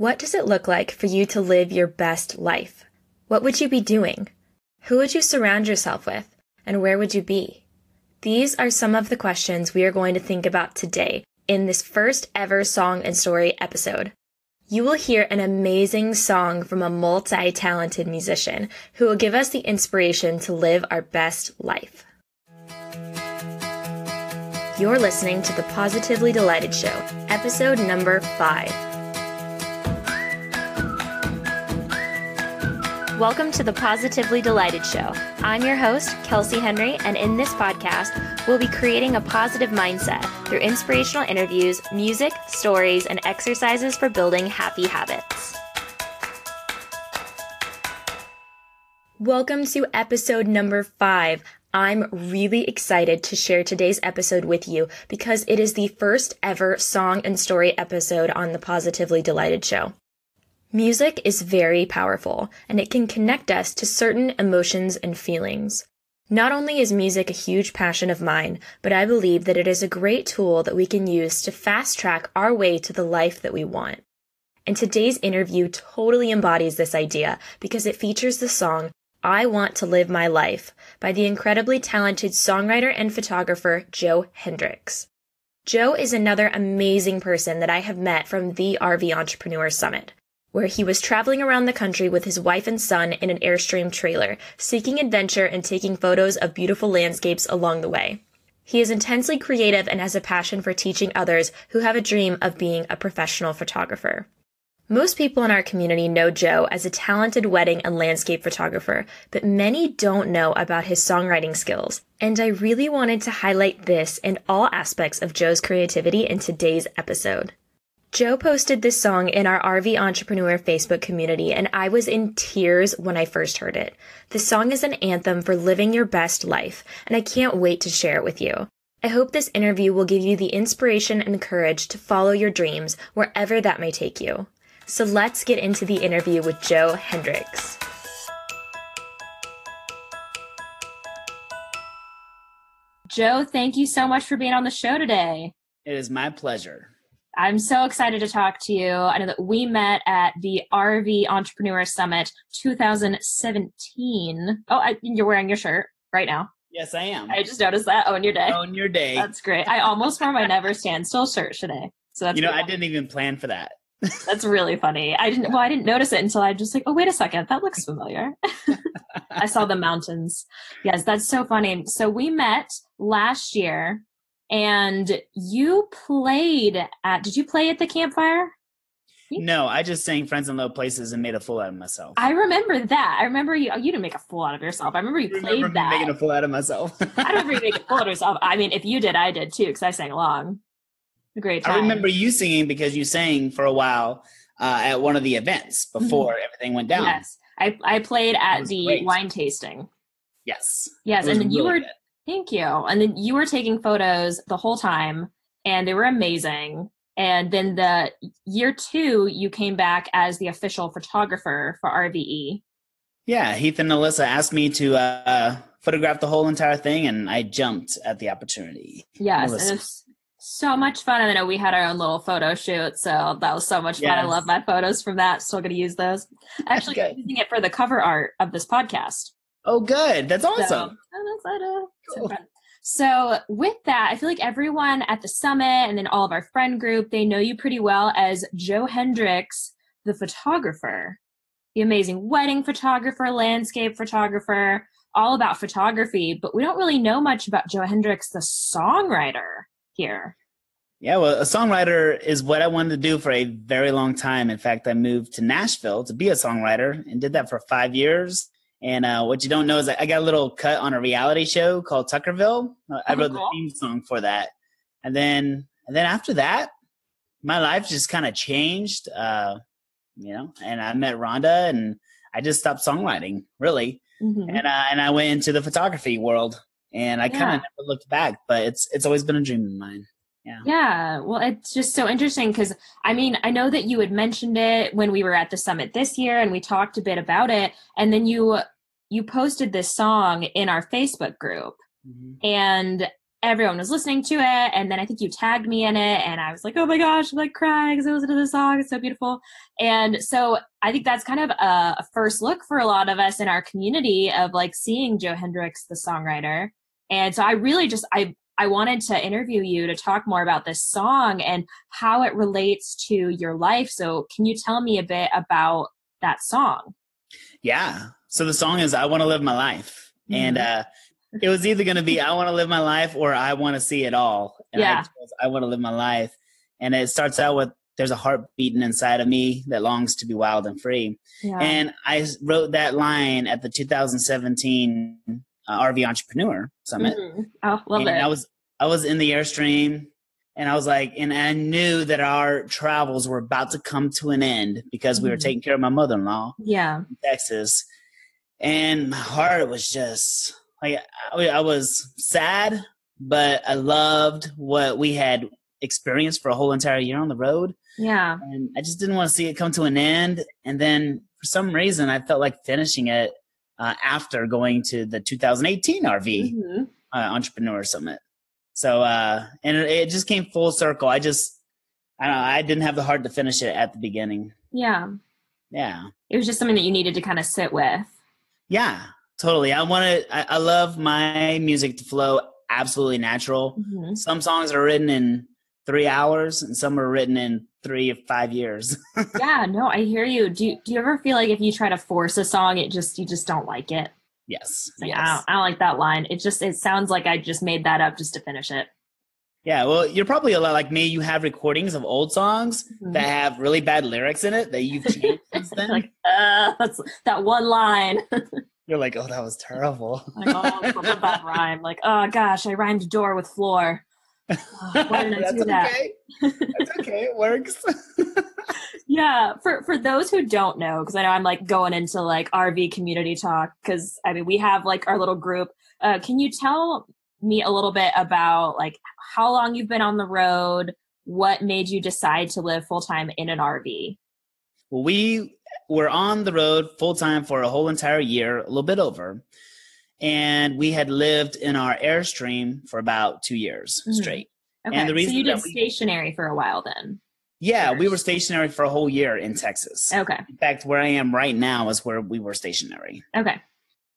What does it look like for you to live your best life? What would you be doing? Who would you surround yourself with? And where would you be? These are some of the questions we are going to think about today in this first ever song and story episode. You will hear an amazing song from a multi-talented musician who will give us the inspiration to live our best life. You're listening to the Positively Delighted Show, episode number 5. Welcome to the Positively Delighted Show. I'm your host, Kelsey Henry, and in this podcast, we'll be creating a positive mindset through inspirational interviews, music, stories, and exercises for building happy habits. Welcome to episode number 5. I'm really excited to share today's episode with you because it is the first ever song and story episode on the Positively Delighted Show. Music is very powerful, and it can connect us to certain emotions and feelings. Not only is music a huge passion of mine, but I believe that it is a great tool that we can use to fast-track our way to the life that we want. And today's interview totally embodies this idea because it features the song I Want to Live My Life by the incredibly talented songwriter and photographer Joe Hendricks. Joe is another amazing person that I have met from the RV Entrepreneur Summit, where he was traveling around the country with his wife and son in an Airstream trailer, seeking adventure and taking photos of beautiful landscapes along the way. He is intensely creative and has a passion for teaching others who have a dream of being a professional photographer. Most people in our community know Joe as a talented wedding and landscape photographer, but many don't know about his songwriting skills, and I really wanted to highlight this and all aspects of Joe's creativity in today's episode. Joe posted this song in our RV Entrepreneur Facebook community, and I was in tears when I first heard it. The song is an anthem for living your best life, and I can't wait to share it with you. I hope this interview will give you the inspiration and courage to follow your dreams wherever that may take you. So let's get into the interview with Joe Hendricks. Joe, thank you so much for being on the show today. It is my pleasure. I'm so excited to talk to you. I know that we met at the RV Entrepreneur Summit 2017. Oh, you're wearing your shirt right now. Yes, I am. I just noticed that. Own your day. Own your day. That's great. I almost wore my Never Stand Still shirt today. So that's I didn't even plan for that. That's really funny. I didn't notice it until I just like, oh, wait a second. That looks familiar. I saw the mountains. Yes, that's so funny. So we met last year. And you played did you play at the campfire? No, I just sang Friends in Low Places and made a fool out of myself. I remember that. I remember you didn't make a fool out of yourself. I remember you played that. Making a fool out of myself. I don't remember you making a fool out of yourself. I mean, if you did, I did too, because I sang along. A great time. I remember you singing because you sang for a while at one of the events before everything went down. Yes. I played at the great. wine tasting. Yes. Yes, and then really you were... good. Thank you. And then you were taking photos the whole time, and they were amazing. And then the year 2, you came back as the official photographer for RVE. Yeah, Heath and Alyssa asked me to photograph the whole entire thing, and I jumped at the opportunity. Yes, and it was so much fun. And I know we had our own little photo shoot, so that was so much fun. Yes. I love my photos from that. Still going to use those. Actually, using it for the cover art of this podcast. Oh, good. That's awesome. Cool. So with that, I feel like everyone at the summit and then all of our friend group, they know you pretty well as Joe Hendricks, the photographer, the amazing wedding photographer, landscape photographer, all about photography. But we don't really know much about Joe Hendricks, the songwriter here. Yeah, well, a songwriter is what I wanted to do for a very long time. In fact, I moved to Nashville to be a songwriter and did that for 5 years. And what you don't know is I got a little cut on a reality show called Tuckerville. I wrote the theme song for that. And then after that, my life just kind of changed, and I met Rhonda and I just stopped songwriting, really. Mm-hmm. And I went into the photography world and I kind of never looked back, but it's always been a dream of mine. Yeah. Well, it's just so interesting because, I mean, I know that you had mentioned it when we were at the summit this year and we talked a bit about it. And then you posted this song in our Facebook group. Mm-hmm. And everyone was listening to it. And then I think you tagged me in it, and I was like, oh my gosh, I'm like crying because I listened to the song. It's so beautiful. And so I think that's kind of a first look for a lot of us in our community of like seeing Joe Hendricks, the songwriter. And so I really just, I wanted to interview you to talk more about this song and how it relates to your life. So can you tell me a bit about that song? Yeah. So the song is I Want to Live My Life. Mm-hmm. And it was either going to be I Want to Live My Life or I Want to See It All. And I Want to Live My Life. And it starts out with there's a heart beating inside of me that longs to be wild and free. Yeah. And I wrote that line at the 2017 RV Entrepreneur Summit. Mm-hmm. Oh, love it. I was in the Airstream, and I was like, and I knew that our travels were about to come to an end because we were taking care of my mother-in-law in Texas. And my heart was just like, I was sad, but I loved what we had experienced for a whole entire year on the road. Yeah. And I just didn't want to see it come to an end. And then for some reason, I felt like finishing it after going to the 2018 RV Entrepreneur Summit. So, and it just came full circle. I don't know, I didn't have the heart to finish it at the beginning. Yeah. Yeah. It was just something that you needed to kind of sit with. Yeah, totally. I love my music to flow absolutely natural. Mm-hmm. Some songs are written in 3 hours and some are written in 3 or 5 years. Yeah, no, I hear you. Do you ever feel like if you try to force a song, you just don't like it? Yes. Like, yes. I don't like that line. It sounds like I just made that up just to finish it. Yeah, well, you're probably a lot like me. You have recordings of old songs that have really bad lyrics in it that you've changed since then. Like, that's that one line. You're like, oh, that was terrible. Like, oh, what that rhyme? Like, oh gosh, I rhymed door with floor. Oh, why did I do that? Okay. That's okay. It works. Yeah. For those who don't know, because I know I'm like going into like RV community talk, because I mean, we have like our little group. Can you tell me a little bit about like how long you've been on the road? What made you decide to live full time in an RV? Well, we were on the road full time for a whole entire year, a little bit over. And we had lived in our Airstream for about 2 years straight. Okay, and the reason so you did stationary for a while then? Yeah, we were stationary for a whole year in Texas. Okay. In fact, where I am right now is where we were stationary. Okay.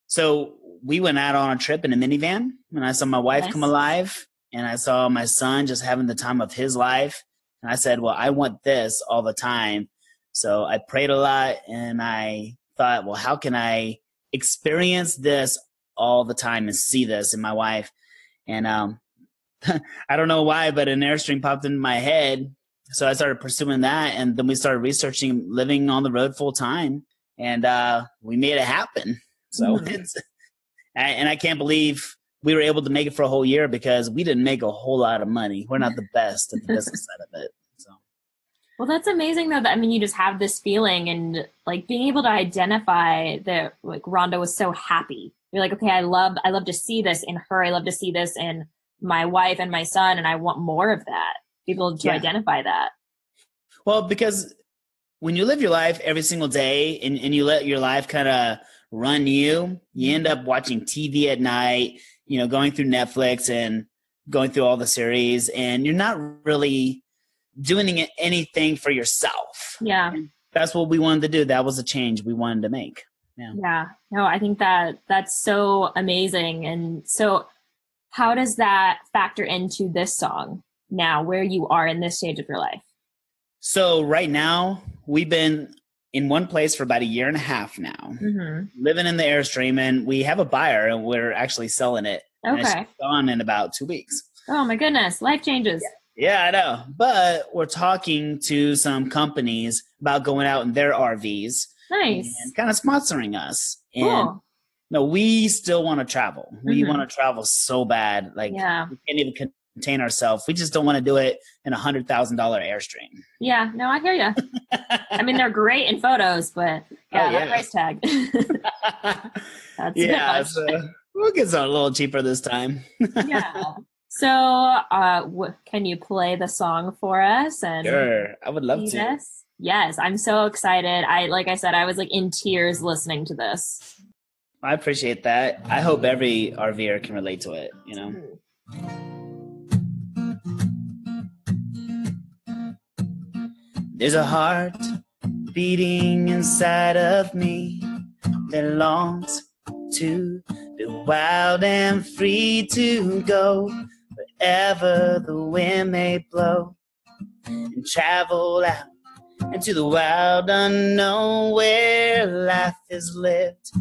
So we went out on a trip in a minivan, and I saw my wife come alive, and I saw my son just having the time of his life. And I said, well, I want this all the time. So I prayed a lot, and I thought, well, how can I experience this all the time and see this in my wife? And I don't know why, but an Airstream popped into my head. So I started pursuing that, and then we started researching living on the road full time, and we made it happen. So and I can't believe we were able to make it for a whole year because we didn't make a whole lot of money. We're not the best at the business side of it. So. Well, that's amazing though. That, I mean, you just have this feeling and like being able to identify that like Rhonda was so happy. You're like, okay, I love to see this in her. I love to see this in my wife and my son. And I want more of that. People to identify that. Well, because when you live your life every single day and you let your life kind of run you end up watching TV at night, you know, going through Netflix and going through all the series, and you're not really doing anything for yourself. Yeah. And that's what we wanted to do. That was a change we wanted to make. Yeah. No, I think that's so amazing. And so how does that factor into this song now, where you are in this stage of your life? So right now, we've been in one place for about 1.5 years now, living in the Airstream, and we have a buyer, and we're actually selling it. Okay. And it's gone in about 2 weeks. Oh my goodness, life changes. Yeah, I know. But we're talking to some companies about going out in their RVs. Nice. And kind of sponsoring us. Cool. And no, we still want to travel. We want to travel so bad. Like, we can't even contain ourselves. We just don't want to do it in $100,000 Airstream. Yeah, no, I hear you. I mean, they're great in photos, but that price tag. That's so we'll get something a little cheaper this time. Yeah. So, can you play the song for us? And sure, I would love to. Yes, I'm so excited. Like I said, I was like in tears listening to this. I appreciate that. I hope every RVer can relate to it, you know. There's a heart beating inside of me that longs to be wild and free to go wherever the wind may blow and travel out into the wild unknown where life is lived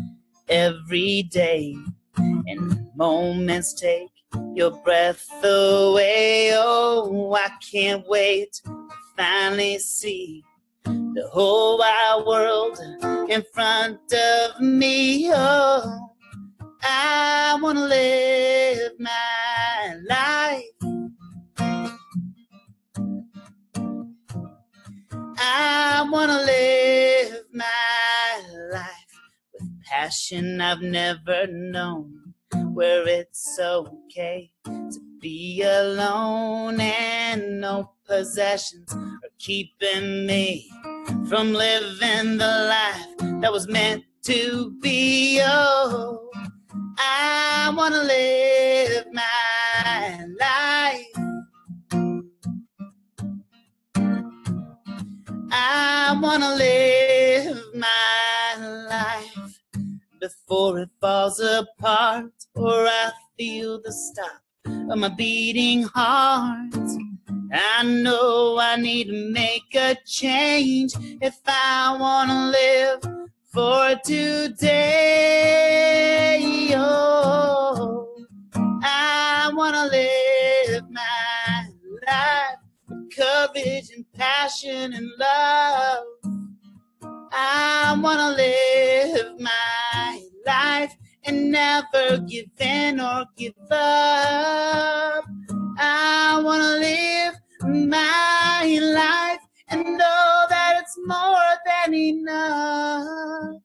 every day and moments take your breath away. Oh, I can't wait to finally see the whole wide world in front of me. Oh, I want to live my life. I want to live my life with passion I've never known, where it's okay to be alone and no possessions are keeping me from living the life that was meant to be. Oh, I want to live my life. I want to live my life before it falls apart, or I feel the stop of my beating heart. I know I need to make a change if I want to live for today. Oh, I want to live my life with courage and passion and love. I want to live my life and never give in or give up. I want to live my life and know that it's more than enough.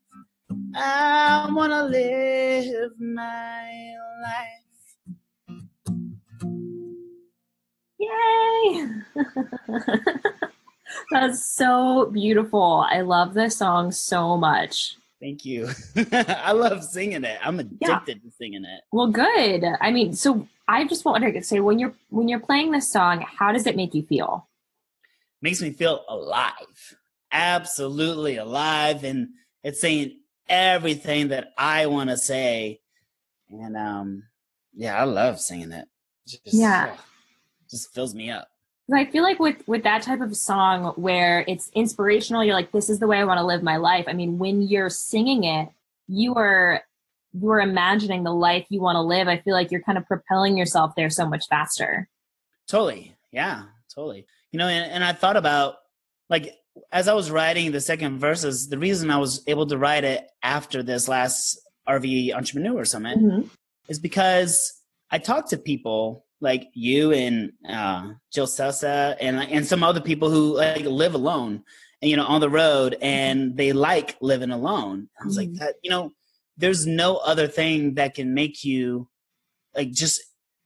I want to live my life. Yay! That's so beautiful. I love this song so much. Thank you. I love singing it. I'm addicted to singing it. Well, good. I mean, so I just wanted to say, when you're playing this song, how does it make you feel? Makes me feel alive. Absolutely alive. And it's saying everything that I want to say. And yeah, I love singing it. Just fills me up. I feel like with that type of song where it's inspirational, you're like, this is the way I want to live my life. I mean, when you're singing it, you are imagining the life you want to live. I feel like you're kind of propelling yourself there so much faster. Totally. Yeah, totally. You know, and I thought about, like, as I was writing the second verses, the reason I was able to write it after this last RV Entrepreneur Summit is because I talked to people like you and Jill Sosa and some other people who like live alone and, you know, on the road, and they like living alone. I was like, that, you know, there's no other thing that can make you like just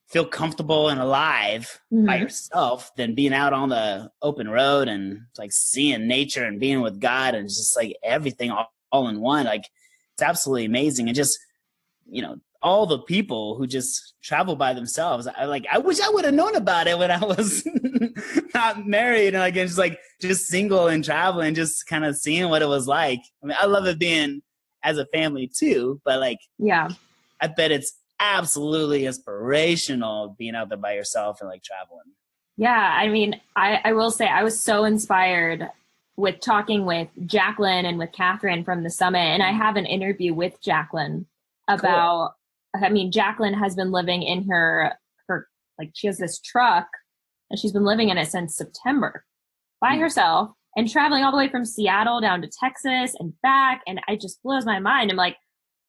feel comfortable and alive by yourself than being out on the open road and like seeing nature and being with God and just like everything all in one. Like, it's absolutely amazing. And just, you know, all the people who just travel by themselves. I wish I would have known about it when I was not married and just single and traveling, just kind of seeing what it was like. I mean, I love it being as a family too, but like, yeah, I bet it's absolutely inspirational being out there by yourself and like traveling. Yeah. I mean, I will say I was so inspired with talking with Jacqueline and with Catherine from the summit. And I have an interview with Jacqueline about, I mean, Jacqueline has been living in her, like, she has this truck and she's been living in it since September by herself and traveling all the way from Seattle down to Texas and back. And it just blows my mind. I'm like,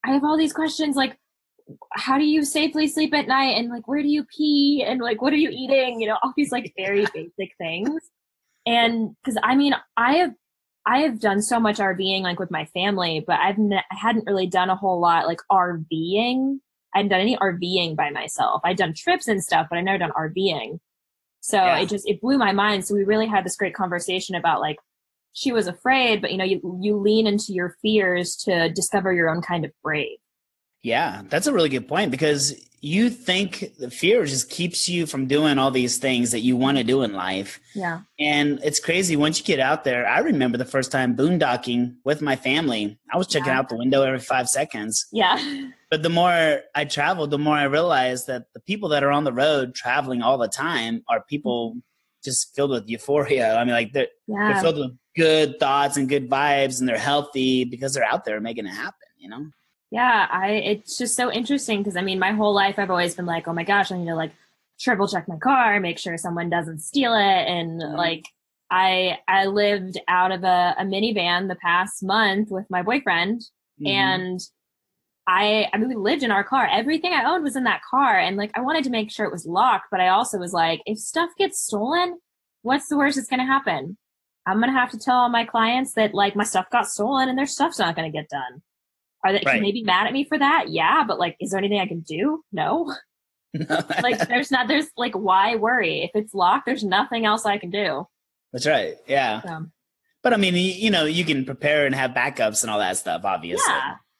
I have all these questions, like, how do you safely sleep at night? And like, where do you pee? And like, what are you eating? You know, all these like very basic things. And cause I mean, I have done so much RVing like with my family, but I hadn't really done a whole lot like RVing. I hadn't done any RVing by myself. I'd done trips and stuff, but I've never done RVing. So it blew my mind. So we really had this great conversation about like, she was afraid, but you know, you lean into your fears to discover your own kind of brave. Yeah, that's a really good point because you think the fear just keeps you from doing all these things that you want to do in life. Yeah. And it's crazy once you get out there. I remember the first time boondocking with my family. I was checking out the window every 5 seconds. Yeah. But the more I traveled, the more I realized that the people that are on the road traveling all the time are people just filled with euphoria. I mean, like they're filled with good thoughts and good vibes, and they're healthy because they're out there making it happen, you know? Yeah, it's just so interesting because I mean, my whole life I've always been like, oh my gosh, I need to like triple check my car, make sure someone doesn't steal it, and like I lived out of a minivan the past month with my boyfriend, and I mean, we lived in our car. Everything I owned was in that car, and like I wanted to make sure it was locked, but I also was like, if stuff gets stolen, what's the worst that's going to happen? I'm going to have to tell all my clients that like my stuff got stolen and their stuff's not going to get done. Can they be mad at me for that? Yeah, but like, is there anything I can do? No. Like, there's like, why worry? If it's locked, there's nothing else I can do. That's right. Yeah. But I mean, you know, you can prepare and have backups and all that stuff, obviously.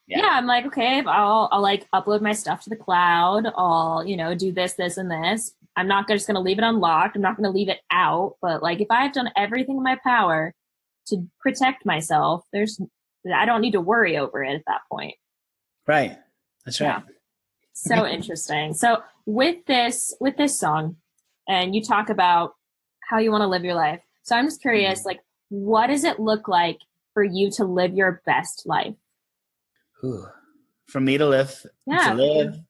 Yeah. I'm like, okay, I'll like upload my stuff to the cloud. I'll, you know, do this, and this. I'm not just going to leave it unlocked. I'm not going to leave it out. But like, if I've done everything in my power to protect myself, I don't need to worry over it at that point. Right. That's right. Yeah. So interesting. So with this song, and you talk about how you want to live your life. So I'm just curious, like, what does it look like for you to live your best life? For me to live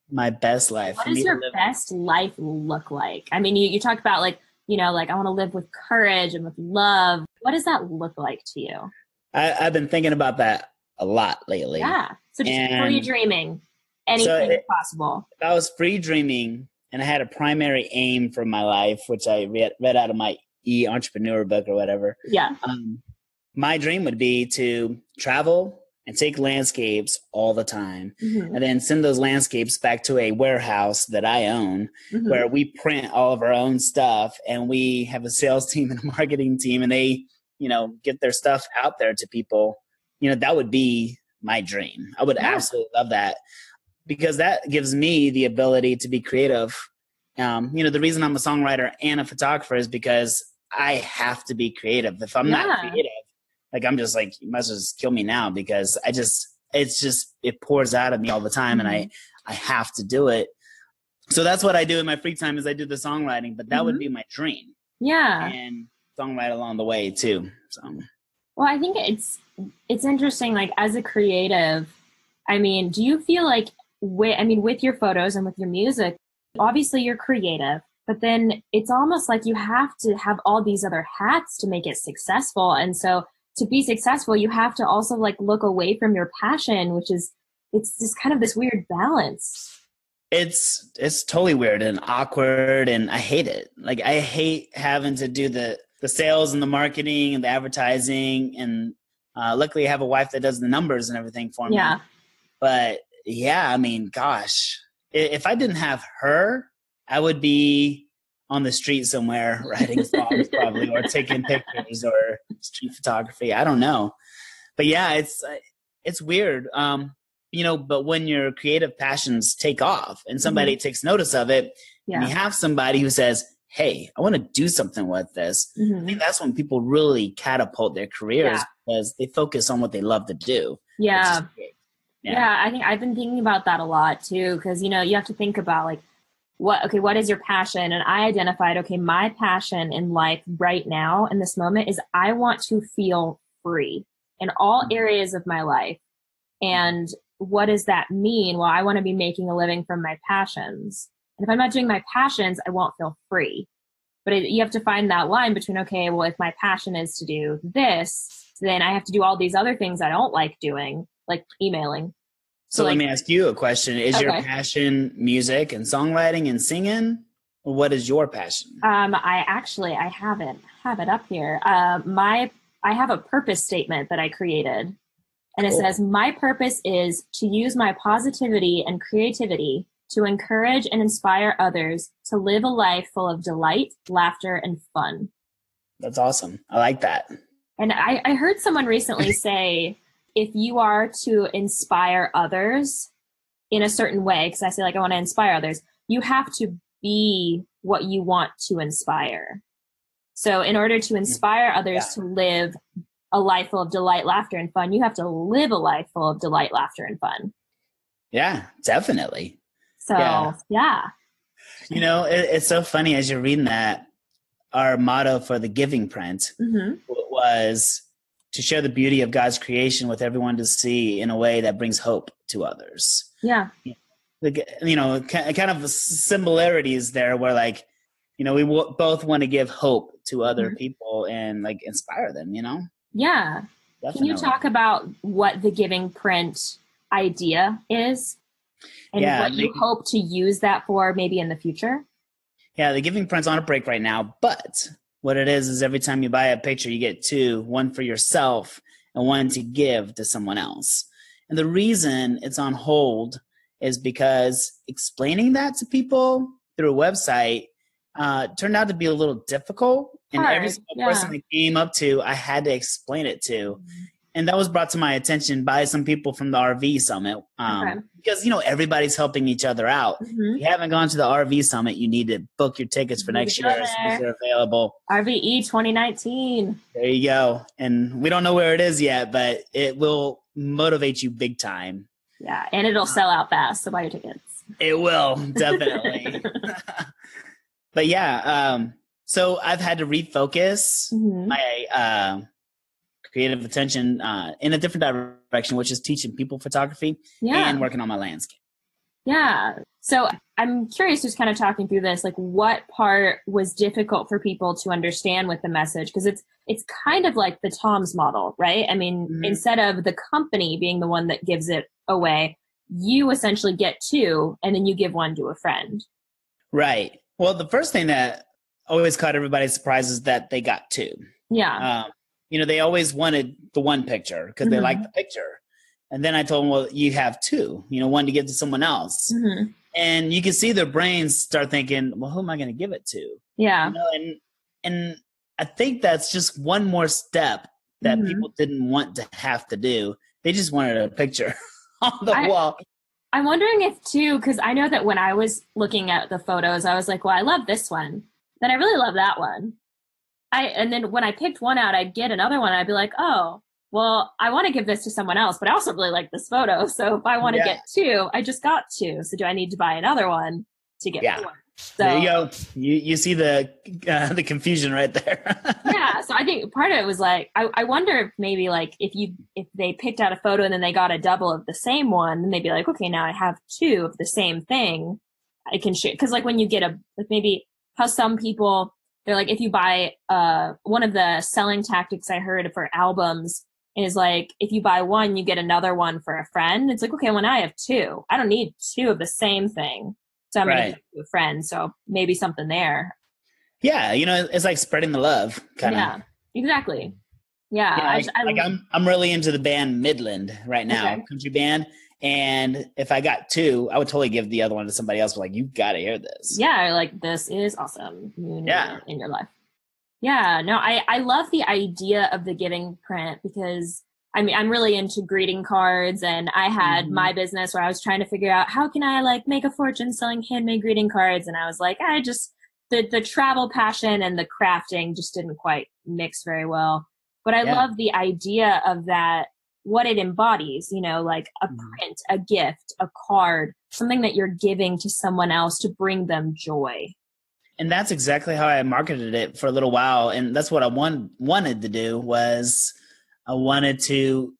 my best life. What does your best life look like? I mean, you talk about like, you know, like I want to live with courage and with love. What does that look like to you? I've been thinking about that a lot lately. Yeah. So just free dreaming, anything possible. If I was free dreaming and I had a primary aim for my life, which I read out of my entrepreneur book or whatever. Yeah. My dream would be to travel and take landscapes all the time and then send those landscapes back to a warehouse that I own where we print all of our own stuff and we have a sales team and a marketing team and they, you know, get their stuff out there to people. You know, that would be my dream. I would absolutely love that because that gives me the ability to be creative. You know, the reason I'm a songwriter and a photographer is because I have to be creative. If I'm not creative, like, I'm just like, you must just kill me now because it pours out of me all the time and I have to do it. So that's what I do in my free time is I do the songwriting, but that would be my dream. Yeah. And songwrite along the way too. So. Well, I think it's interesting, like as a creative, I mean, do you feel like with your photos and with your music, obviously you're creative, but then it's almost like you have to have all these other hats to make it successful. And so to be successful, you have to also like look away from your passion, it's just kind of this weird balance. It's totally weird and awkward and I hate it. Like I hate having to do the sales and the marketing and the advertising and luckily I have a wife that does the numbers and everything for me. Yeah. But yeah, I mean, gosh, if I didn't have her, I would be on the street somewhere writing songs probably or taking pictures or street photography. I don't know. But yeah, it's weird. You know, but when your creative passions take off and somebody takes notice of it, and you have somebody who says, hey, I want to do something with this. I think that's when people really catapult their careers because they focus on what they love to do. Yeah. I think I've been thinking about that a lot too. Cause you know, you have to think about like, what is your passion? And I identified, okay, my passion in life right now in this moment is I want to feel free in all areas of my life. And what does that mean? Well, I want to be making a living from my passions. And if I'm not doing my passions, I won't feel free. But you have to find that line between, okay, well, if my passion is to do this, then I have to do all these other things I don't like doing, like emailing. So let me ask you a question. Is your passion music and songwriting and singing? Or what is your passion? I have it up here. I have a purpose statement that I created. And it says, my purpose is to use my positivity and creativity to encourage and inspire others to live a life full of delight, laughter, and fun. That's awesome. I like that. And I heard someone recently say, if you are to inspire others, in a certain way, because I say like I want to inspire others, you have to be what you want to inspire. So in order to inspire others to live a life full of delight, laughter, and fun, you have to live a life full of delight, laughter, and fun. Yeah, definitely. So, yeah. You know, it's so funny as you're reading that, our motto for the giving print was to share the beauty of God's creation with everyone to see in a way that brings hope to others. Yeah. You know, kind of similarities there where like, you know, we both want to give hope to other people and like inspire them, you know? Yeah. Definitely. Can you talk about what the giving print idea is and what you hope to use that for maybe in the future? Yeah, the giving print's on a break right now, but what it is every time you buy a picture, you get two, one for yourself and one to give to someone else. And the reason it's on hold is because explaining that to people through a website turned out to be a little difficult. And every single person that came up to, I had to explain it to. And that was brought to my attention by some people from the RV Summit. Because, you know, everybody's helping each other out. If you haven't gone to the RV Summit, you need to book your tickets for next year as soon as they're available. RVE 2019. There you go. And we don't know where it is yet, but it will motivate you big time. Yeah, and it'll sell out fast, so buy your tickets. It will, definitely. But yeah, so I've had to refocus my creative attention in a different direction, which is teaching people photography and working on my landscape. Yeah. So I'm curious, just kind of talking through this, like what part was difficult for people to understand with the message? Because it's kind of like the Tom's model, right? I mean, instead of the company being the one that gives it away, you essentially get two and then you give one to a friend. Right. Well, the first thing that always caught everybody's surprise is that they got two. Yeah. You know, they always wanted the one picture because they liked the picture. And then I told them, well, you have two, you know, one to give to someone else. And you can see their brains start thinking, well, who am I going to give it to? Yeah. You know, and I think that's just one more step that people didn't want to have to do. They just wanted a picture on the wall. I'm wondering if too, because I know that when I was looking at the photos, I was like, well, I love this one. Then I really love that one. And then when I picked one out, I'd get another one. I'd be like, oh, well, I want to give this to someone else, but I also really like this photo. So if I want to get two, I just got two. So do I need to buy another one to get four? So, there you go. You see the confusion right there. Yeah. So I think part of it was like, I wonder if maybe like if they picked out a photo and then they got a double of the same one, then they'd be like, okay, now I have two of the same thing I can share. Cause like when you get like maybe how some people, they're like, if you buy, one of the selling tactics I heard for albums is like, if you buy one, you get another one for a friend. It's like, okay, when I have two, I don't need two of the same thing. So I'm going to give it to a friend. So maybe something there. Yeah. You know, it's like spreading the love kind of. Yeah, exactly. Yeah. I'm really into the band Midland right now, country band. And if I got two, I would totally give the other one to somebody else. But like, you got to hear this. Yeah. Like this is awesome. You need it in your life. Yeah, no, I love the idea of the giving print because I mean, I'm really into greeting cards and I had my business where I was trying to figure out how can I like make a fortune selling handmade greeting cards. And I was like, the travel passion and the crafting just didn't quite mix very well. But I love the idea of that, what it embodies, you know, like a print, a gift, a card, something that you're giving to someone else to bring them joy. And that's exactly how I marketed it for a little while. And that's what I wanted to do was I wanted to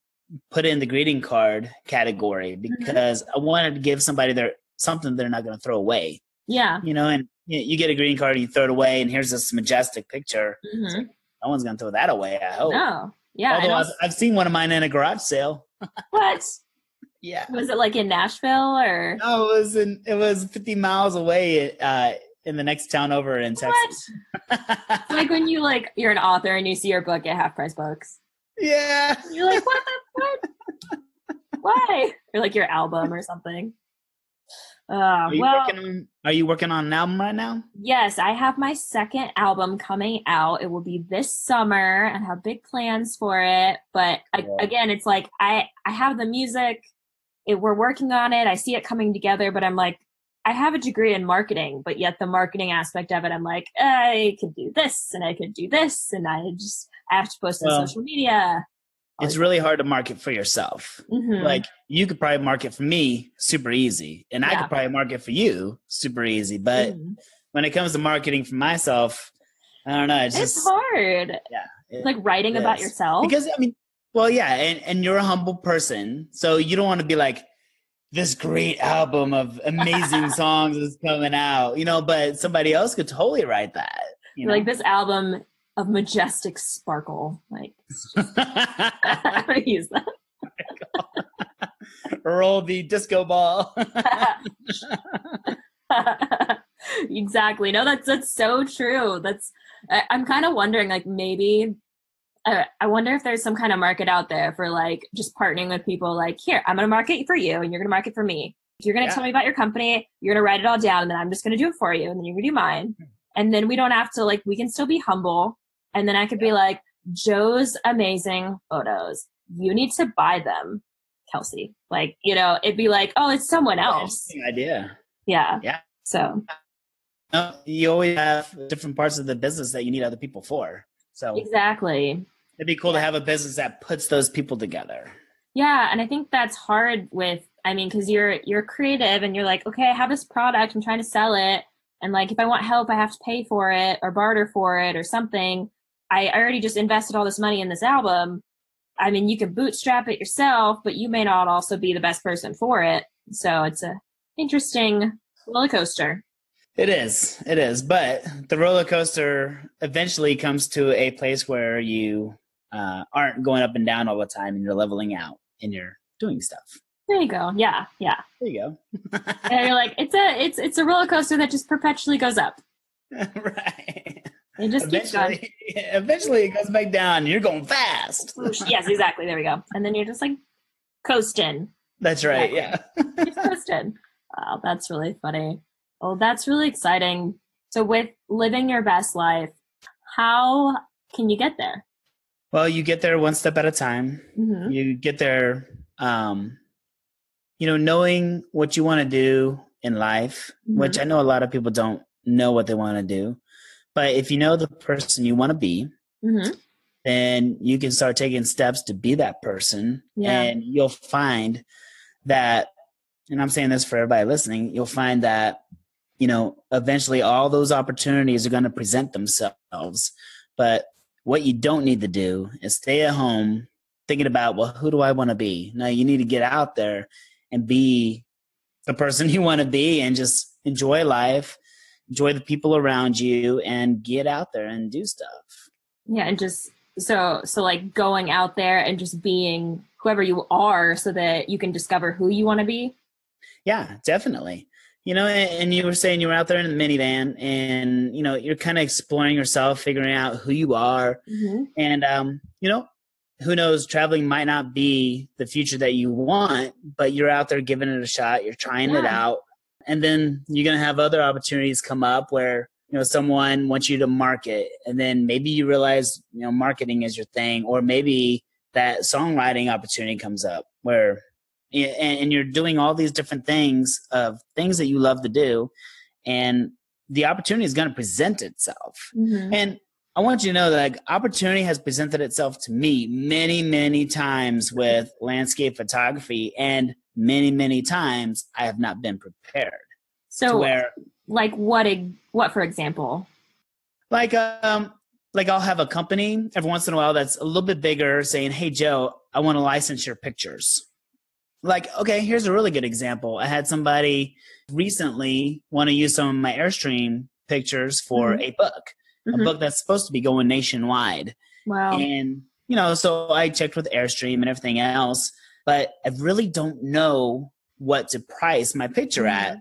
put in the greeting card category because I wanted to give somebody something they're not going to throw away. Yeah. You know, and you get a greeting card and you throw it away and here's this majestic picture. Like, no one's going to throw that away, I hope. No. Yeah. Although I've seen one of mine in a garage sale. What? Yeah. Was it like in Nashville or? No, it was 50 miles away in the next town over in Texas. It's like when you're an author and you see your book at Half Price Books. Yeah. You're like, what? Why? Or like your album or something. Are you working on an album right now? Yes, I have my second album coming out. It will be this summer. I have big plans for it. But again, it's like I have the music we're working on it. I see it coming together, but I'm like, I have a degree in marketing, but yet the marketing aspect of it, I'm like, I could do this and I could do this. And I have to post on social media. It's really hard to market for yourself. Like you could probably market for me super easy, and I could probably market for you super easy. But when it comes to marketing for myself, I don't know. It's hard. Yeah. Like writing about yourself. Because I mean, well, yeah. And you're a humble person. So you don't want to be like, this great album of amazing songs is coming out, but somebody else could totally write that. Like this album of majestic sparkle. Like, I'm going to use that. Roll the disco ball. Exactly. No, that's so true. I'm kind of wondering, like, maybe I wonder if there's some kind of market out there for like just partnering with people like, here, I'm going to market for you and you're going to market for me. You're going to tell me about your company. You're going to write it all down and then I'm just going to do it for you. And then you're going to do mine. And then we don't have to like, we can still be humble. And then I could be like, Joe's amazing photos. You need to buy them, Kelsey. Like, it'd be like, oh, it's someone else. Interesting idea. Yeah. Yeah. So. You always have different parts of the business that you need other people for. So exactly. It'd be cool to have a business that puts those people together. Yeah. And I think that's hard because you're creative and you're like, okay, I have this product, I'm trying to sell it. And like, if I want help, I have to pay for it or barter for it or something. I already just invested all this money in this album. I mean, you could bootstrap it yourself, but you may not also be the best person for it. So it's a interesting roller coaster. It is. But the roller coaster eventually comes to a place where you aren't going up and down all the time and you're leveling out and you're doing stuff. There you go. Yeah. Yeah. There you go. And you're like, it's a roller coaster that just perpetually goes up. Right. It just keeps going. Eventually it goes back down and you're going fast. Yes, exactly. There we go. And then you're just like coasting. That's right. Yeah. You're coasting. Wow, that's really funny. Well, that's really exciting. So with living your best life, how can you get there? Well, you get there one step at a time. You get there, knowing what you want to do in life, which I know a lot of people don't know what they want to do. But if you know the person you want to be, then you can start taking steps to be that person. Yeah. And you'll find that, and I'm saying this for everybody listening, you'll find that, eventually all those opportunities are going to present themselves. But what you don't need to do is stay at home thinking about, well, who do I want to be? No, you need to get out there and be the person you want to be and just enjoy life, enjoy the people around you, and get out there and do stuff. Yeah, and just so like going out there and just being whoever you are so that you can discover who you want to be. Yeah, definitely. And you were saying you were out there in the minivan and, you're kind of exploring yourself, figuring out who you are. And, who knows, traveling might not be the future that you want, but you're out there giving it a shot. You're trying it out. And then you're going to have other opportunities come up where, someone wants you to market. And then maybe you realize, marketing is your thing. Or maybe that songwriting opportunity comes up where and you're doing all these different things that you love to do. And the opportunity is going to present itself. And I want you to know that opportunity has presented itself to me many, many times with landscape photography, and many, many times I have not been prepared. So like what, for example? Like I'll have a company every once in a while that's a little bit bigger saying, hey, Joe, I want to license your pictures. Like, okay, here's a really good example. I had somebody recently want to use some of my Airstream pictures for a book, a book that's supposed to be going nationwide. Wow. And, so I checked with Airstream and everything else, but I really don't know what to price my picture at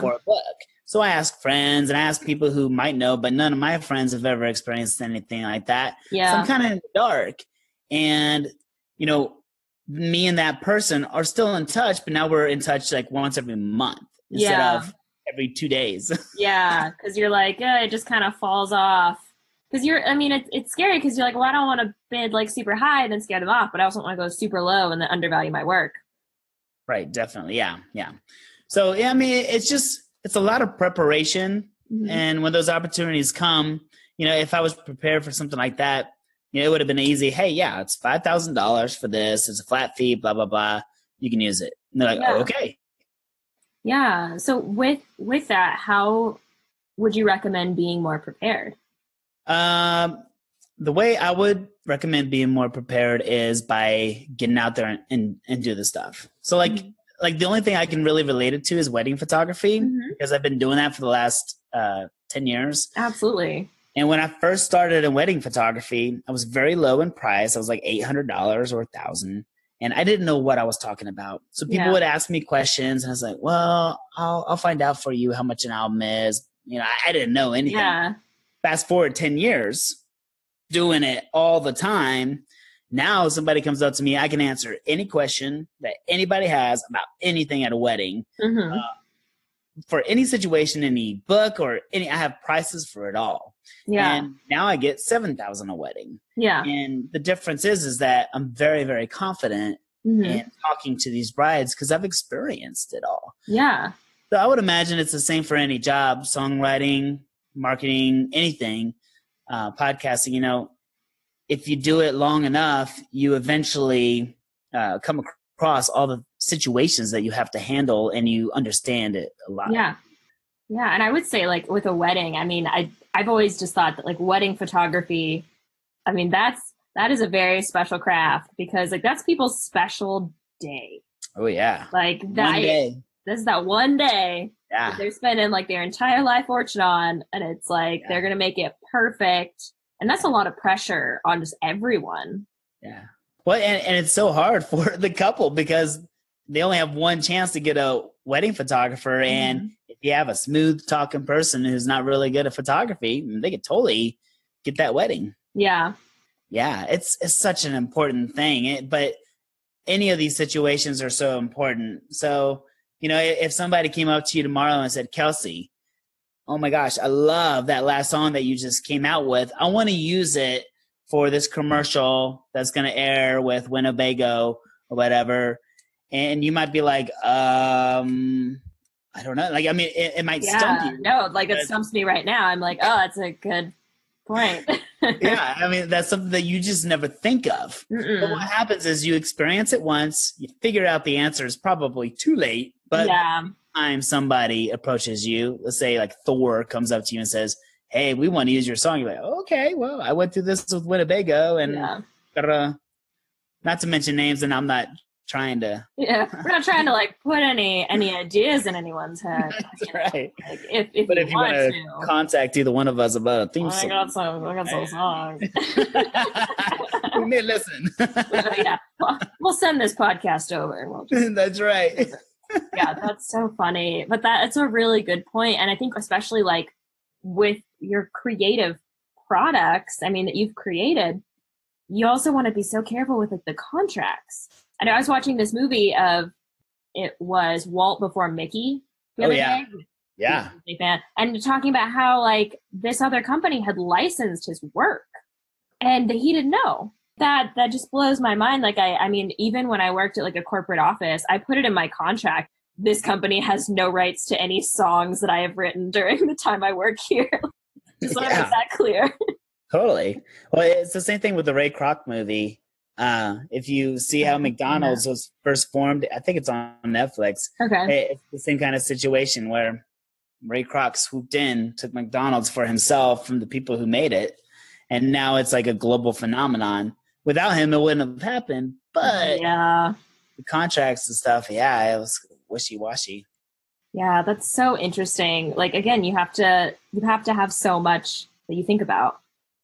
for a book. So I asked friends and I asked people who might know, but none of my friends have ever experienced anything like that. Yeah. So I'm kind of in the dark. And, me and that person are still in touch, but now we're in touch like once every month instead of every 2 days. Yeah, because you're like, it just kind of falls off. Because it's scary because you're like, well, I don't want to bid like super high and then scare them off, but I also don't want to go super low and then undervalue my work. Right. Definitely. Yeah. Yeah. So, yeah, I mean, it's a lot of preparation. Mhm. And when those opportunities come, if I was prepared for something like that, it would have been easy. Hey, yeah, it's $5,000 for this. It's a flat fee, blah, blah, blah. You can use it. And they're like, Yeah. oh, okay. Yeah. So with that, how would you recommend being more prepared? The way I would recommend being more prepared is by getting out there and do the stuff. So like the only thing I can really relate it to is wedding photography, because I've been doing that for the last 10 years. Absolutely. And when I first started in wedding photography, I was very low in price. I was like $800 or $1,000. And I didn't know what I was talking about. So people would ask me questions and I was like, well, I'll find out for you how much an album is. I didn't know anything. Yeah. Fast forward 10 years, doing it all the time. Now somebody comes up to me, I can answer any question that anybody has about anything at a wedding. For any situation, any book or I have prices for it all. Yeah. And now I get $7,000 a wedding. Yeah. And the difference is that I'm very, very confident in talking to these brides because I've experienced it all. Yeah. So I would imagine it's the same for any job, songwriting, marketing, anything, podcasting. If you do it long enough, you eventually come across all the situations that you have to handle and you understand it a lot. Yeah. Yeah. And I would say like with a wedding, I mean, I've always just thought that like wedding photography, I mean, that is a very special craft because like that's people's special day. Oh yeah. Like that. One day. This is that one day that they're spending like their entire life fortune on, and it's like they're going to make it perfect. And that's a lot of pressure on just everyone. Yeah. Well, and it's so hard for the couple because they only have one chance to get a wedding photographer. And if you have a smooth talking person who's not really good at photography, they could totally get that wedding. Yeah. Yeah. It's such an important thing. But any of these situations are so important. So, if somebody came up to you tomorrow and said, Kelsey, oh my gosh, I love that last song that you just came out with. I want to use it for this commercial that's going to air with Winnebago or whatever. And you might be like, I don't know. Like, I mean, it might stump you. No, like it stumps me right now. I'm like, oh, that's a good point. Yeah. I mean, that's something that you just never think of. But what happens is you experience it once, you figure out the answer is probably too late. But time somebody approaches you, let's say like Thor comes up to you and says, hey, we want to use your song. You're like, okay, well, I went through this with Winnebago and not to mention names, and I'm not trying to. Yeah, we're not trying to like put any ideas in anyone's head. That's right. Like, if you want to contact either one of us about a theme song. I got some songs. You may listen. Yeah, we'll send this podcast over. And That's right. Yeah, that's so funny. But it's a really good point. And I think especially like with your creative products, I mean, that you've created, you also want to be so careful with like the contracts. And I was watching this movie it was Walt before Mickey the other day. Yeah. And talking about how like this other company had licensed his work and he didn't know. That just blows my mind. Like, I mean, even when I worked at like a corporate office, I put it in my contract. This company has no rights to any songs that I have written during the time I work here. Just want to make that clear. Totally. Well, it's the same thing with the Ray Kroc movie. If you see how McDonald's was first formed, I think it's on Netflix. Okay. It's the same kind of situation where Ray Kroc swooped in, took McDonald's for himself from the people who made it. And now it's like a global phenomenon. Without him, it wouldn't have happened. But the contracts and stuff, it was wishy-washy. Yeah, that's so interesting. Like, again, you have to have so much that you think about.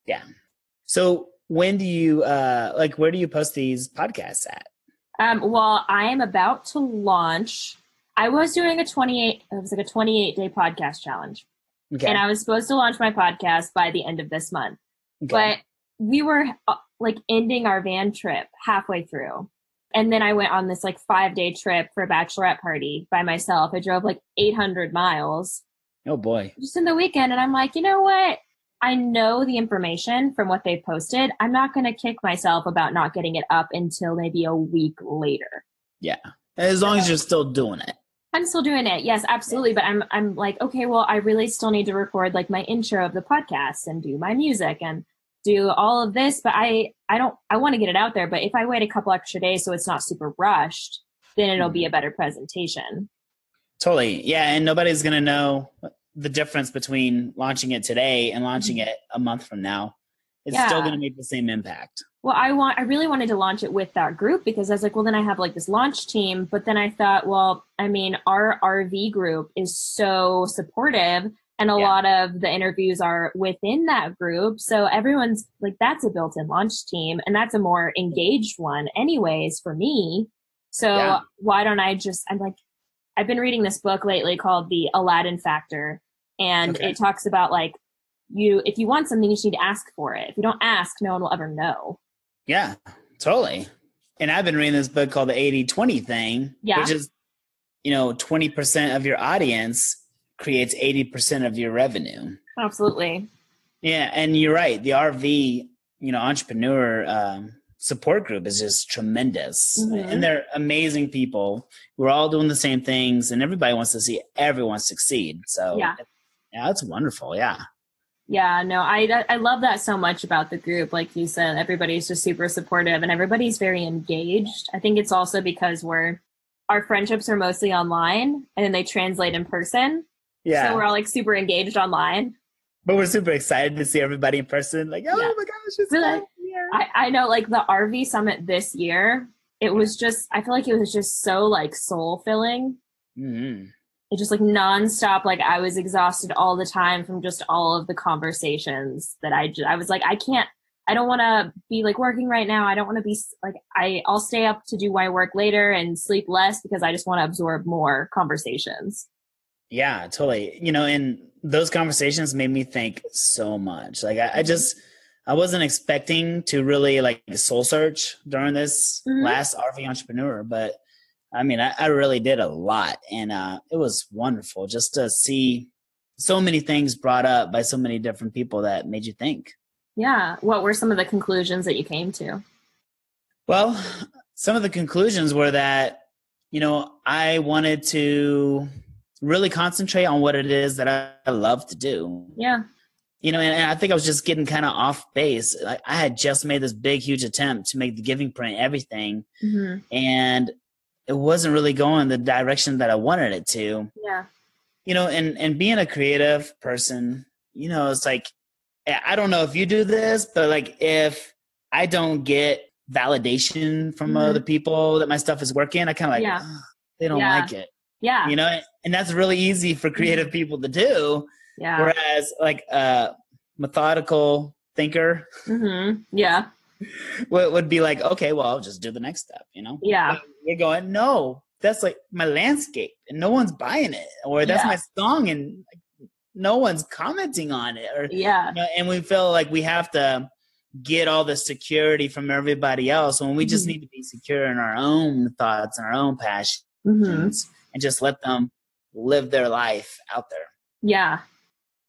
Yeah. So when do you, where do you post these podcasts at? Well, I am about to launch. I was doing a 28-day podcast challenge. Okay. And I was supposed to launch my podcast by the end of this month. Okay. But we were like ending our van trip halfway through. And then I went on this like 5-day trip for a bachelorette party by myself. I drove like 800 miles. Oh boy. Just in the weekend. And I'm like, you know what? I know the information from what they posted. I'm not going to kick myself about not getting it up until maybe a week later. Yeah. As long as you're still doing it. I'm still doing it. Yes, absolutely. But I'm like, okay, well, I really still need to record like my intro of the podcast and do my music and do all of this. But I want to get it out there. But if I wait a couple extra days so it's not super rushed, then it'll be a better presentation. Totally. Yeah. And nobody's going to know the difference between launching it today and launching it a month from now. It's still going to make the same impact. Well, I really wanted to launch it with that group because I was like, well, then I have like this launch team. But then I thought, well, I mean, our RV group is so supportive and a lot of the interviews are within that group. So everyone's like, that's a built-in launch team and that's a more engaged one anyways for me. So why don't I just, I'm like, I've been reading this book lately called The Aladdin Factor. And it talks about like, if you want something, you just need to ask for it. If you don't ask, no one will ever know. Yeah, totally. And I've been reading this book called the 80-20 thing, which is, 20% of your audience creates 80% of your revenue. Absolutely. Yeah. And you're right. The RV, entrepreneur support group is just tremendous. And they're amazing people. We're all doing the same things and everybody wants to see everyone succeed. So yeah, that's wonderful. Yeah. Yeah, no, I love that so much about the group. Like you said, everybody's just super supportive and everybody's very engaged. I think it's also because our friendships are mostly online and then they translate in person. Yeah. So we're all like super engaged online. But we're super excited to see everybody in person. Like, oh my gosh, it's really, I know like the RV summit this year, it was just, I feel like it was just so like soul filling. Mm-hmm. It just like nonstop, like I was exhausted all the time from just all of the conversations that I was like, I don't want to be like working right now. I don't want to be like, I'll stay up to do my work later and sleep less because I just want to absorb more conversations. Yeah, totally. And those conversations made me think so much. Like I wasn't expecting to really like soul search during this last RV entrepreneur, but I mean, I really did a lot and it was wonderful just to see so many things brought up by so many different people that made you think. Yeah. What were some of the conclusions that you came to? Well, some of the conclusions were that, I wanted to really concentrate on what it is that I love to do. Yeah. And I think I was just getting kind of off base. Like I had just made this big, huge attempt to make the giving print everything. And it wasn't really going the direction that I wanted it to. Yeah. And being a creative person, it's like, I don't know if you do this, but like if I don't get validation from other people that my stuff is working, I kind of like, they don't like it. Yeah. And that's really easy for creative people to do. Yeah. Whereas like a methodical thinker. Yeah. would be like, okay, well, I'll just do the next step, Yeah. But you're going, no, that's like my landscape and no one's buying it, or that's my song and no one's commenting on it, or and we feel like we have to get all the security from everybody else when we just need to be secure in our own thoughts and our own passions and just let them live their life out there. Yeah.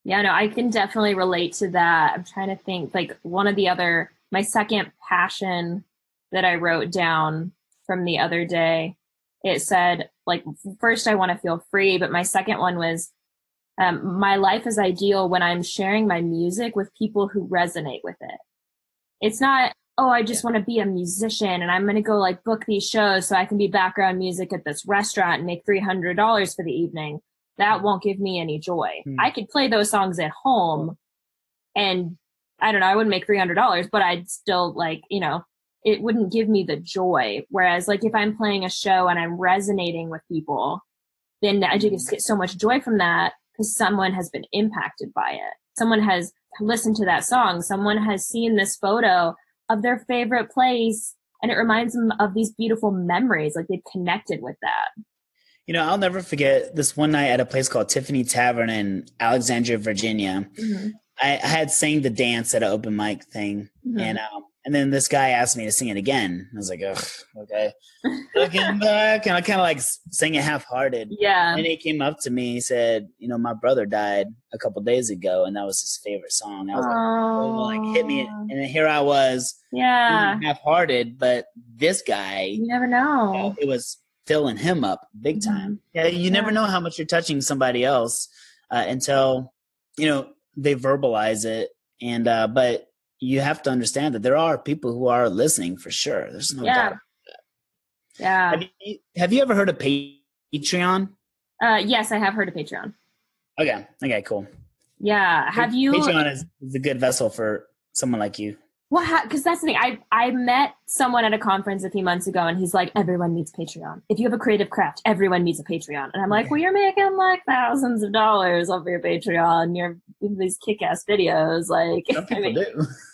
Yeah, no, I can definitely relate to that. I'm trying to think like my second passion that I wrote down from the other day, it said like, first I want to feel free, but my second one was, my life is ideal when I'm sharing my music with people who resonate with it. It's not, I just want to be a musician and I'm going to go like book these shows so I can be background music at this restaurant and make $300 for the evening. That won't give me any joy. I could play those songs at home and I don't know, I wouldn't make $300, but I'd still like, it wouldn't give me the joy. Whereas like if I'm playing a show and I'm resonating with people, then I just get so much joy from that because someone has been impacted by it. Someone has listened to that song. Someone has seen this photo of their favorite place and it reminds them of these beautiful memories. Like they've connected with that. I'll never forget this one night at a place called Tiffin Tavern in Alexandria, Virginia. I had sang the dance at an open mic thing. And then this guy asked me to sing it again. I was like, ugh, okay. Looking back, and I kind of like sang it half-hearted. Yeah. And he came up to me, he said, my brother died a couple days ago, and that was his favorite song. I was like, oh, like hit me. And then here I was, half-hearted, but this guy, you never know. It was filling him up big time. Yeah, you never know how much you're touching somebody else until, they verbalize it. And but you have to understand that there are people who are listening for sure. There's no doubt. Yeah. Have you ever heard of Patreon? Yes, I have heard of Patreon. Okay, cool. Yeah. Have you? Patreon is a good vessel for someone like you. Well, because that's the thing. I met someone at a conference a few months ago, and he's like, everyone needs Patreon. If you have a creative craft, everyone needs a Patreon. And I'm like, well, you're making like thousands of dollars off your Patreon. You're in these kick-ass videos. Like, Some people do.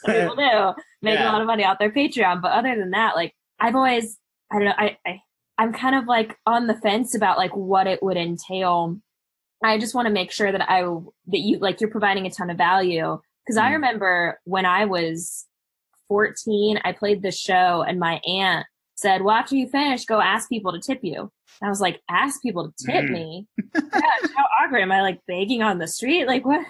Some people do make a lot of money off their Patreon. But other than that, like, I've always, I don't know, I'm kind of like on the fence about like what it would entail. I just want to make sure that you're providing a ton of value. Because I remember when I was 14, I played this show and my aunt said, well, after you finish, go ask people to tip you. And I was like, ask people to tip me? Gosh, how awkward. Am I like begging on the street? Like what?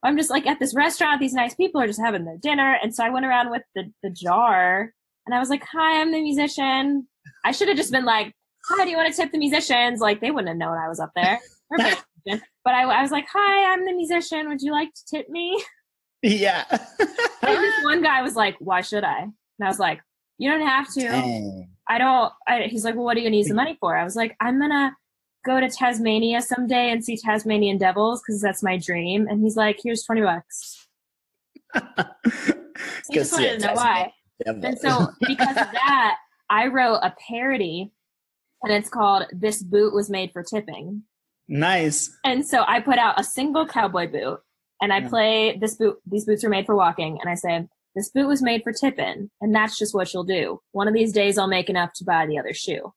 I'm just like at this restaurant, these nice people are just having their dinner. And so I went around with the jar and I was like, hi, I'm the musician. I should have just been like, hi, do you want to tip the musicians? Like they wouldn't have known I was up there. But I was like, hi, I'm the musician. Would you like to tip me? Yeah. And this one guy was like, why should I? And I was like, you don't have to. Dang. He's like, well, what are you going to use the money for? I was like, I'm going to go to Tasmania someday and see Tasmanian devils because that's my dream. And he's like, here's $20. So he just wanted to know why. And so because of that, I wrote a parody and it's called This Boot Was Made for Tipping. Nice. And so I put out a single cowboy boot and I play this boot. These boots are made for walking. And I say, this boot was made for Tippin. And that's just what you'll do. One of these days I'll make enough to buy the other shoe.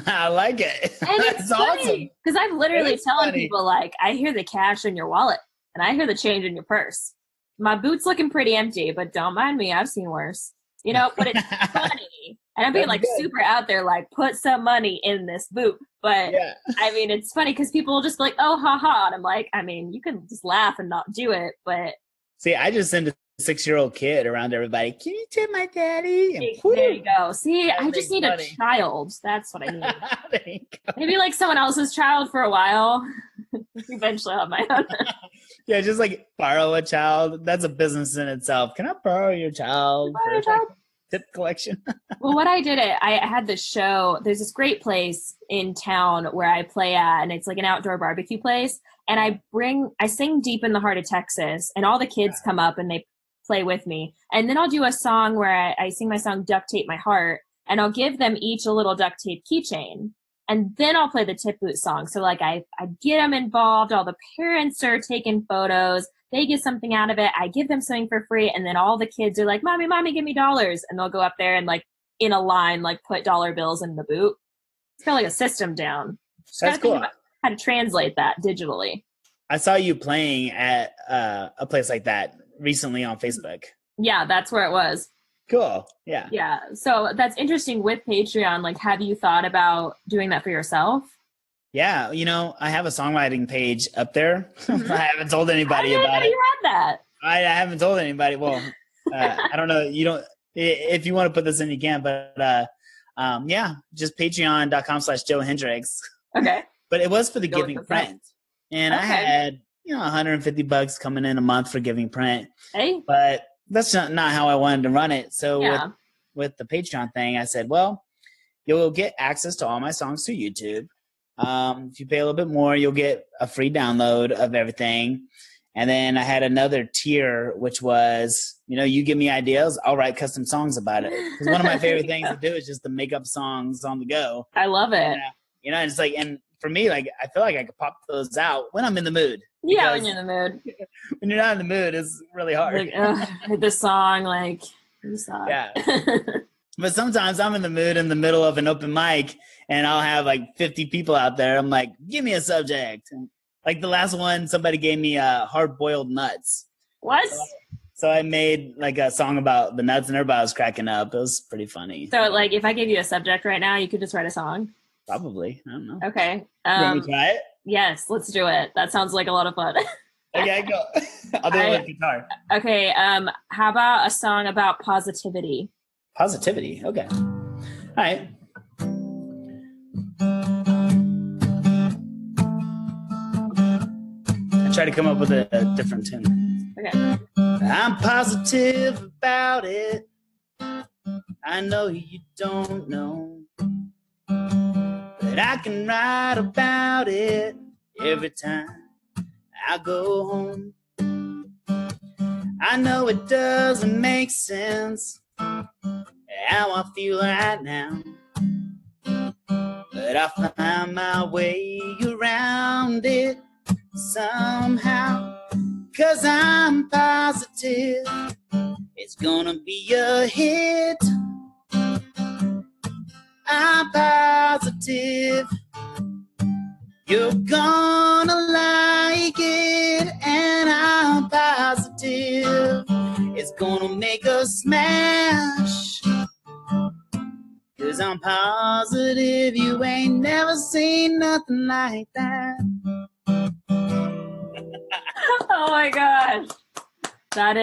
I like it. And it's awesome. Because I'm literally telling people like, I hear the cash in your wallet and I hear the change in your purse. My boot's looking pretty empty, but don't mind me. I've seen worse. But it's funny. And I'm being like super out there, like put some money in this boot. But I mean, it's funny because people will just be like, oh, ha ha. And I'm like, I mean, you can just laugh and not do it. But see, I just send a 6-year-old kid around everybody. Can you tip my daddy? And there you go. See, I just need a child. That's what I need. There you go. Maybe like someone else's child for a while. Eventually I'll have my own. Yeah, just like borrow a child. That's a business in itself. Can I borrow your child? Tip collection. Well, what I did I had this show. There's this great place in town where I play at, and it's like an outdoor barbecue place. And I sing Deep in the Heart of Texas, and all the kids come up and they play with me. And then I'll do a song where I sing my song Duct Tape My Heart, and I'll give them each a little duct tape keychain. And then I'll play the tip boot song. So like I get them involved. All the parents are taking photos. They get something out of it. I give them something for free. And then all the kids are like, mommy, give me dollars. And they'll go up there and like in a line, like put dollar bills in the boot. It's kind of like a system down. Just That's cool. How to translate that digitally. I saw you playing at a place like that recently on Facebook. Yeah, that's where it was. Cool. Yeah. Yeah. So that's interesting with Patreon. Like, have you thought about doing that for yourself? Yeah. I have a songwriting page up there. Mm-hmm. I haven't told anybody about it. You had that. I haven't told anybody. Well, I don't know. You don't, if you want to put this in, you can, but just patreon.com/Joe Hendricks. Okay. But it was for the Giving Print. And I had, $150 coming in a month for Giving Print. Hey. But that's not how I wanted to run it. So with the Patreon thing, I said, well, you'll get access to all my songs through YouTube. If you pay a little bit more, you'll get a free download of everything. And then I had another tier, which was, you give me ideas, I'll write custom songs about it. Because one of my favorite things to do is just to make up songs on the go. I love it. And it's like, and for me, like, I feel like I could pop those out when I'm in the mood. Yeah, when you're in the mood. When you're not in the mood, it's really hard. Like, this song, like, you suck. Yeah. But sometimes I'm in the mood in the middle of an open mic, and I'll have like 50 people out there. I'm like, give me a subject. And like the last one, somebody gave me hard-boiled nuts. What? So I made like a song about the nuts, and everybody was cracking up. It was pretty funny. So like, if I gave you a subject right now, you could just write a song? Probably. I don't know. Okay. You want me to try it? Yes, let's do it. That sounds like a lot of fun. Okay, go. I'll do it with guitar. Okay. How about a song about positivity? Positivity. Okay. All right. try to come up with a different tune. Okay. I'm positive about it. I know you don't know, but I can write about it every time I go home. I know it doesn't make sense how I feel right now, but I find my way around it somehow. 'Cause I'm positive it's gonna be a hit. I'm positive you're gonna like it, and I'm positive it's gonna make us smash. 'Cause I'm positive you ain't never seen nothing like that. Oh my gosh. That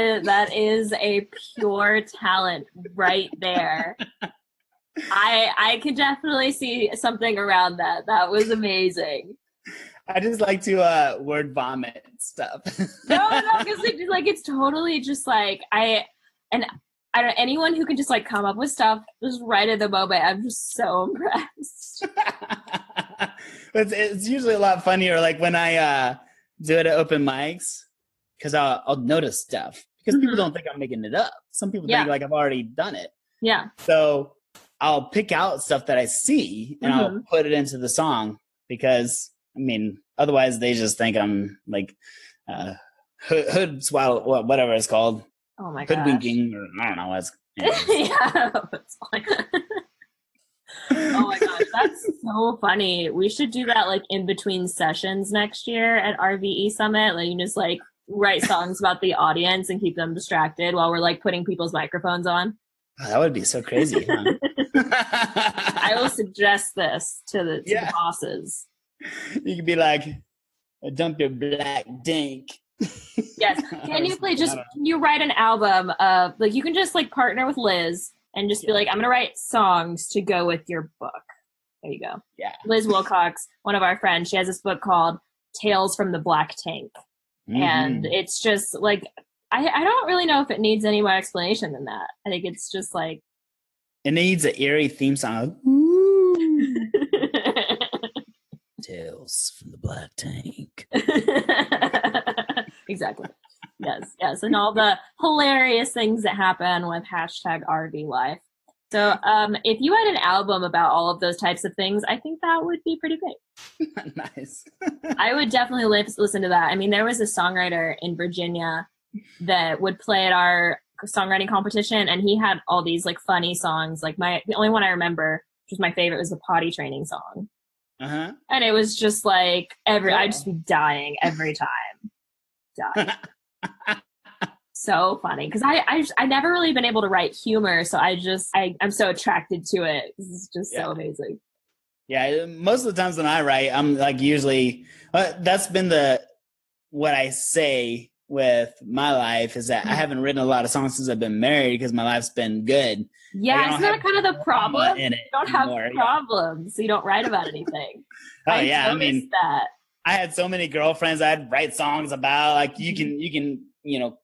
is a pure talent right there. I could definitely see something around that. That was amazing. I just like to word vomit stuff. No, because it's totally just like anyone who can just like come up with stuff just right at the moment. I'm just so impressed. It's usually a lot funnier, like when I do it at open mics, because I'll notice stuff because people don't think I'm making it up. Some people think like I've already done it. Yeah. So I'll pick out stuff that I see and I'll put it into the song because, I mean, otherwise they just think I'm like hood swallow, whatever it's called. Oh my god. Hoodwinking, or I don't know what's. Yeah. It's like, oh my gosh, that's so funny. We should do that like in between sessions next year at RVE Summit. Like you just like write songs about the audience and keep them distracted while we're like putting people's microphones on. Oh, that would be so crazy. Huh? I will suggest this to the bosses. You could be like, dump your black dink. Yes. Can you write an album of like, you can just like partner with Liz and just be like, I'm going to write songs to go with your book. There you go. Yeah. Liz Wilcox, one of our friends, she has this book called Tales from the Black Tank. Mm-hmm. And it's just like, I don't really know if it needs any more explanation than that. I think it's just like. It needs an eerie theme song. Tales from the Black Tank. Exactly. Yes. And all the hilarious things that happen with #RV Life. So if you had an album about all of those types of things, I think that would be pretty great. Nice. I would definitely listen to that. I mean, there was a songwriter in Virginia that would play at our songwriting competition, and he had all these like funny songs. Like the only one I remember, which was my favorite, was the potty training song. Uh-huh. And it was just like I'd just be dying every time. So funny because I never really been able to write humor, so I'm so attracted to it. It's just so amazing. Yeah, most of the times when I write, I'm like usually that's been what I say with my life is that I haven't written a lot of songs since I've been married because my life's been good. Yeah, isn't that kind of the problem? You don't have problems, so you don't write about anything. Oh yeah, I mean that. I had so many girlfriends I'd write songs about. Like you can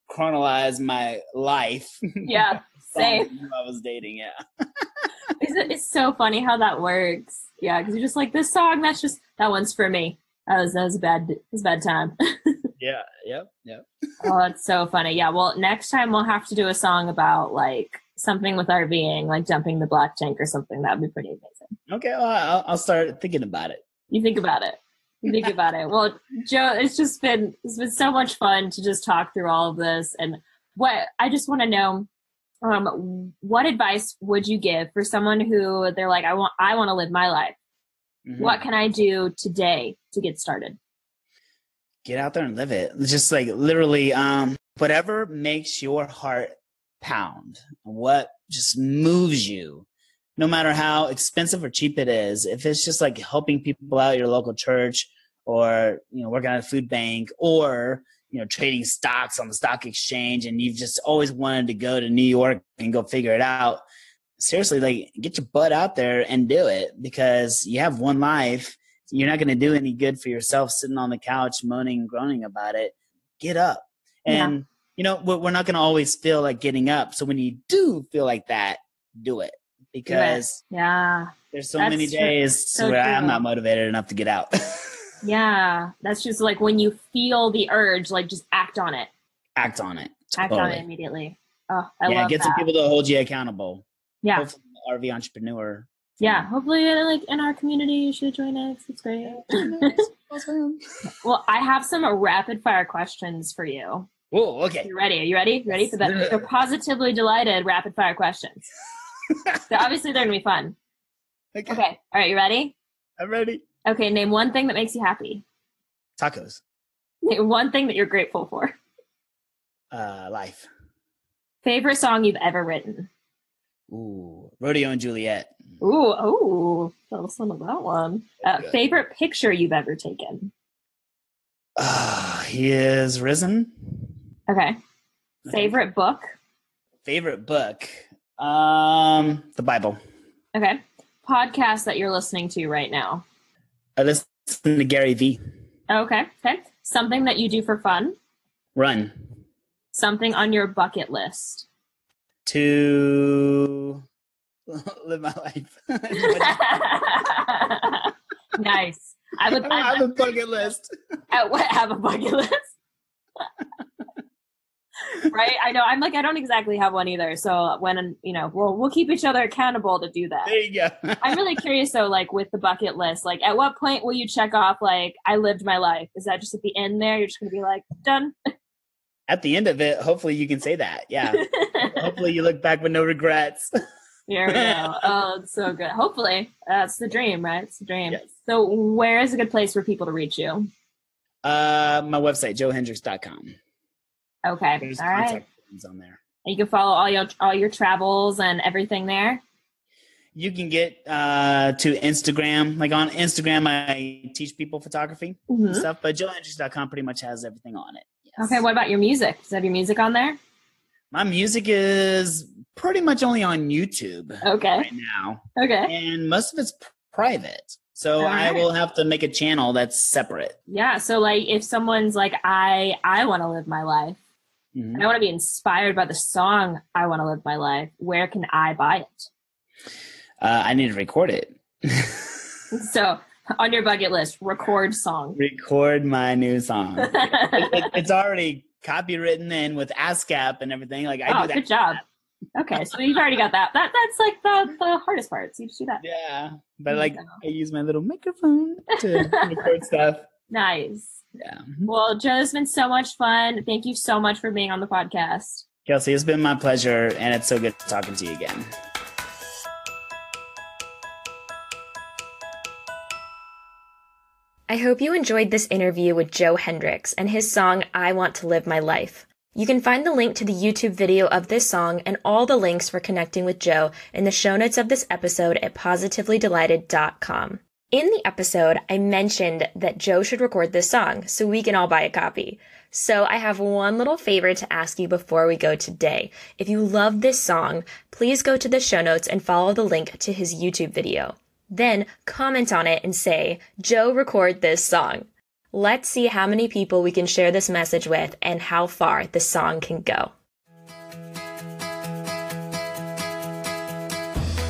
chronologize my life. Yeah, same. Who I was dating. Yeah. It's so funny how that works. Yeah, because you're just like this song. That one's for me. That was a bad time. Yeah. Yep. Oh, it's so funny. Yeah. Well, next time we'll have to do a song about like something with RVing, like dumping the black tank or something. That would be pretty amazing. Okay. Well, I'll start thinking about it. You think about it. Well, Joe, it's been so much fun to just talk through all of this. And what I just want to know, what advice would you give for someone who they're like, I want to live my life. Mm-hmm. What can I do today to get started? Get out there and live it. Just like literally, whatever makes your heart pound, what just moves you, no matter how expensive or cheap it is. If it's just like helping people out at your local church or, working at a food bank or, trading stocks on the stock exchange and you've just always wanted to go to New York and go figure it out. Seriously, like get your butt out there and do it because you have one life. You're not going to do any good for yourself sitting on the couch moaning and groaning about it. Get up. And, we're not going to always feel like getting up. So when you do feel like that, do it. Because there's so many days where I'm not motivated enough to get out. Yeah. That's just like when you feel the urge, like just act on it. Act on it. Act on it immediately. Oh, I love that. Get some people to hold you accountable. Yeah. Hopefully RV entrepreneur. Yeah. Hopefully in our community, you should join us. It's great. Awesome. Well, I have some rapid fire questions for you. Oh, okay. You ready? Are you ready? Ready for that? They're positively delighted rapid fire questions. So obviously they're going to be fun. Okay. All right. You ready? I'm ready. Okay. Name one thing that makes you happy. Tacos. Name one thing that you're grateful for. Life. Favorite song you've ever written. Ooh, Rodeo and Juliet. Ooh. Tell us some of that one. Favorite picture you've ever taken. He is risen. Okay. Favorite book. Favorite book. The Bible. Okay. Podcast that you're listening to right now. I listen to Gary Vee. Okay. Something that you do for fun. Run. Something on your bucket list. To live my life. Nice. I have a bucket list. Have a bucket list? Right? I know. I'm like, I don't exactly have one either. So when, we'll keep each other accountable to do that. There you go. I'm really curious though, like with the bucket list, like at what point will you check off, like, I lived my life? Is that just at the end there? You're just going to be like, done? At the end of it, hopefully you can say that. Yeah. Hopefully you look back with no regrets. Here we go. Oh, it's so good. Hopefully. That's the dream, right? It's the dream. Yes. So where is a good place for people to reach you? My website, joehendricks.com. Okay. There's all right. contact forms on there. And you can follow all your travels and everything there. You can get to Instagram. Like on Instagram, I teach people photography and stuff, but joehendricks.com pretty much has everything on it. Yes. Okay. What about your music? Does it have your music on there? My music is pretty much only on YouTube right now. Okay. And most of it's private. So I will have to make a channel that's separate. Yeah. So like if someone's like, I want to live my life. And I want to be inspired by the song, I want to live my life. Where can I buy it? I need to record it. So on your bucket list, record song. Record my new song. It's already copywritten and with ASCAP and everything. Like I do that. Good job. Okay, so you've already got that. That's like the hardest part. So you just do that. Yeah, but like I use my little microphone to record stuff. Nice. Yeah. Well, Joe, it's been so much fun. Thank you so much for being on the podcast. Kelsey, it's been my pleasure, and it's so good talking to you again. I hope you enjoyed this interview with Joe Hendricks and his song, I Want to Live My Life. You can find the link to the YouTube video of this song and all the links for connecting with Joe in the show notes of this episode at positivelydelighted.com. In the episode, I mentioned that Joe should record this song so we can all buy a copy. So I have one little favor to ask you before we go today. If you love this song, please go to the show notes and follow the link to his YouTube video. Then comment on it and say, Joe, record this song. Let's see how many people we can share this message with and how far the song can go.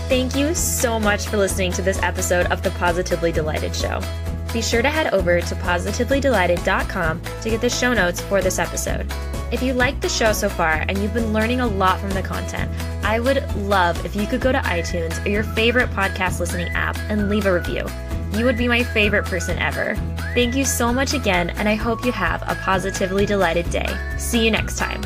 Thank you so much for listening to this episode of The Positively Delighted Show. Be sure to head over to positivelydelighted.com to get the show notes for this episode. If you like the show so far and you've been learning a lot from the content, I would love if you could go to iTunes or your favorite podcast listening app and leave a review. You would be my favorite person ever. Thank you so much again, and I hope you have a positively delighted day. See you next time.